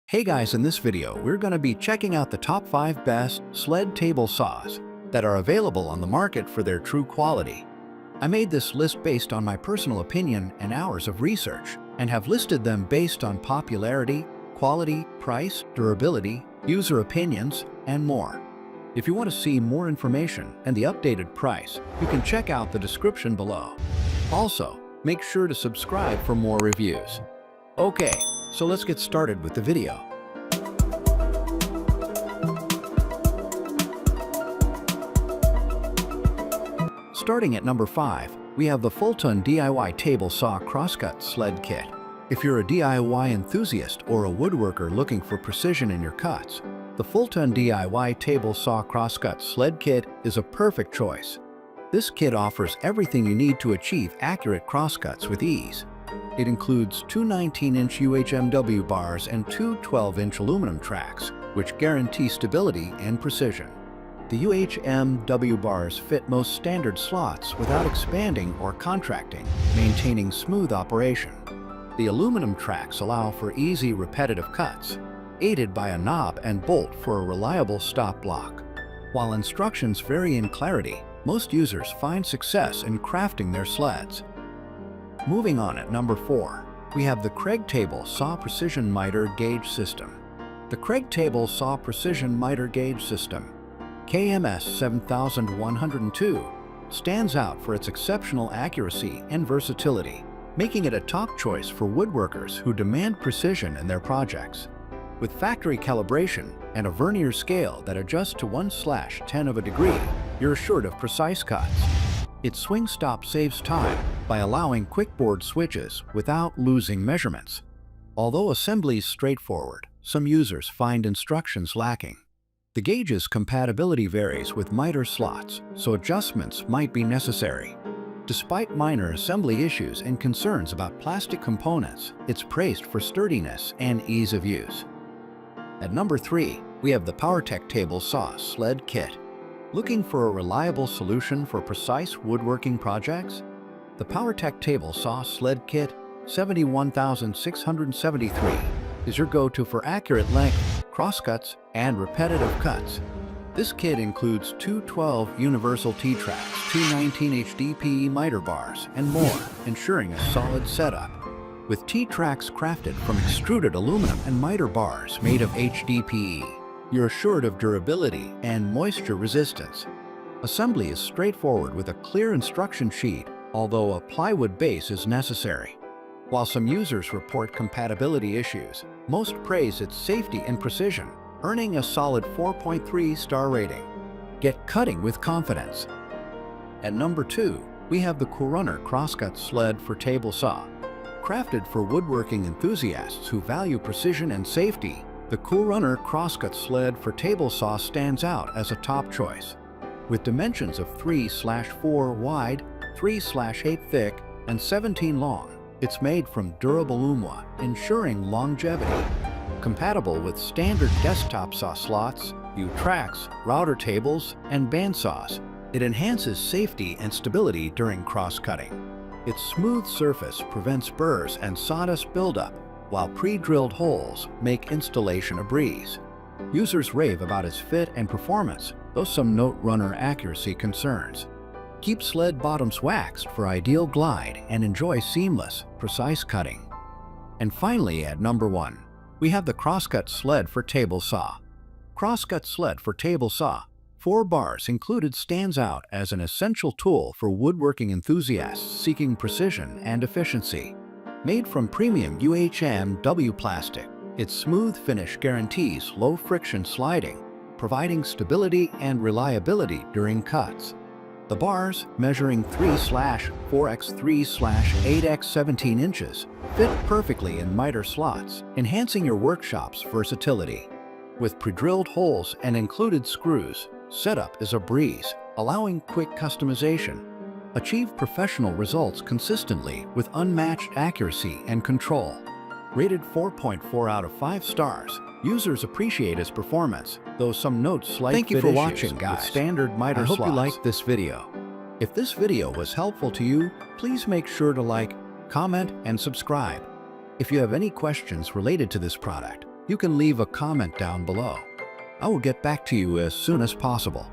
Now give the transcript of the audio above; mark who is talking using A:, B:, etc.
A: Hey guys, in this video, we're going to be checking out the top 5 best sled table saws that are available on the market for their true quality. I made this list based on my personal opinion and hours of research, and have listed them based on popularity, quality, price, durability, user opinions, and more. If you want to see more information and the updated price, you can check out the description below. Also, make sure to subscribe for more reviews. Okay, so let's get started with the video. Starting at number 5, we have the Fulton DIY Table Saw Crosscut Sled Kit. If you're a DIY enthusiast or a woodworker looking for precision in your cuts, the Fulton DIY Table Saw Crosscut Sled Kit is a perfect choice. This kit offers everything you need to achieve accurate crosscuts with ease. It includes two 19-inch UHMW bars and two 12-inch aluminum tracks, which guarantee stability and precision. The UHMW bars fit most standard slots without expanding or contracting, maintaining smooth operation. The aluminum tracks allow for easy, repetitive cuts, aided by a knob and bolt for a reliable stop block. While instructions vary in clarity, most users find success in crafting their sleds. Moving on at number 4, we have the Kreg Table Saw Precision Miter Gauge System. The Kreg Table Saw Precision Miter Gauge System, KMS 7102, stands out for its exceptional accuracy and versatility, making it a top choice for woodworkers who demand precision in their projects. With factory calibration and a vernier scale that adjusts to 1/10 of a degree, you're assured of precise cuts. Its swing stop saves time by allowing quick board switches without losing measurements. Although assembly is straightforward, some users find instructions lacking. The gauge's compatibility varies with miter slots, so adjustments might be necessary. Despite minor assembly issues and concerns about plastic components, it's praised for sturdiness and ease of use. At number 3, we have the POWERTEC Table Saw Sled Kit. Looking for a reliable solution for precise woodworking projects? The POWERTEC Table Saw Sled Kit 71673 is your go-to for accurate length, crosscuts, and repetitive cuts. This kit includes two 12 universal T-tracks, two 19H DPE miter bars, and more, ensuring a solid setup. With T-tracks crafted from extruded aluminum and miter bars made of HDPE, you're assured of durability and moisture resistance. Assembly is straightforward with a clear instruction sheet, although a plywood base is necessary. While some users report compatibility issues, most praise its safety and precision, earning a solid 4.3-star rating. Get cutting with confidence. At number 2, we have the Coolrunner Crosscut Sled for Table Saw. Crafted for woodworking enthusiasts who value precision and safety, the Coolrunner Crosscut Sled for Table Saw stands out as a top choice. With dimensions of 3/4 wide, 3/8 thick, and 17 long, it's made from durable umwa, ensuring longevity. Compatible with standard desktop saw slots, U-tracks, router tables, and bandsaws, it enhances safety and stability during cross-cutting. Its smooth surface prevents burrs and sawdust buildup, while pre-drilled holes make installation a breeze. Users rave about its fit and performance, though some note runner accuracy concerns. Keep sled bottoms waxed for ideal glide and enjoy seamless, precise cutting. And finally, at number 1, we have the Crosscut Sled for Table Saw. Crosscut Sled for Table Saw, 4 bars included, stands out as an essential tool for woodworking enthusiasts seeking precision and efficiency. Made from premium UHMW plastic, its smooth finish guarantees low-friction sliding, providing stability and reliability during cuts. The bars, measuring 3/4x3/8x17 inches, fit perfectly in miter slots, enhancing your workshop's versatility. With pre-drilled holes and included screws, setup is a breeze, allowing quick customization. Achieve professional results consistently with unmatched accuracy and control. Rated 4.4 out of 5 stars, users appreciate its performance, though some note slight Thank you for watching, guys. Standard miter slots. I hope you liked this video. If this video was helpful to you, please make sure to like, comment, and subscribe. If you have any questions related to this product, you can leave a comment down below. I will get back to you as soon as possible.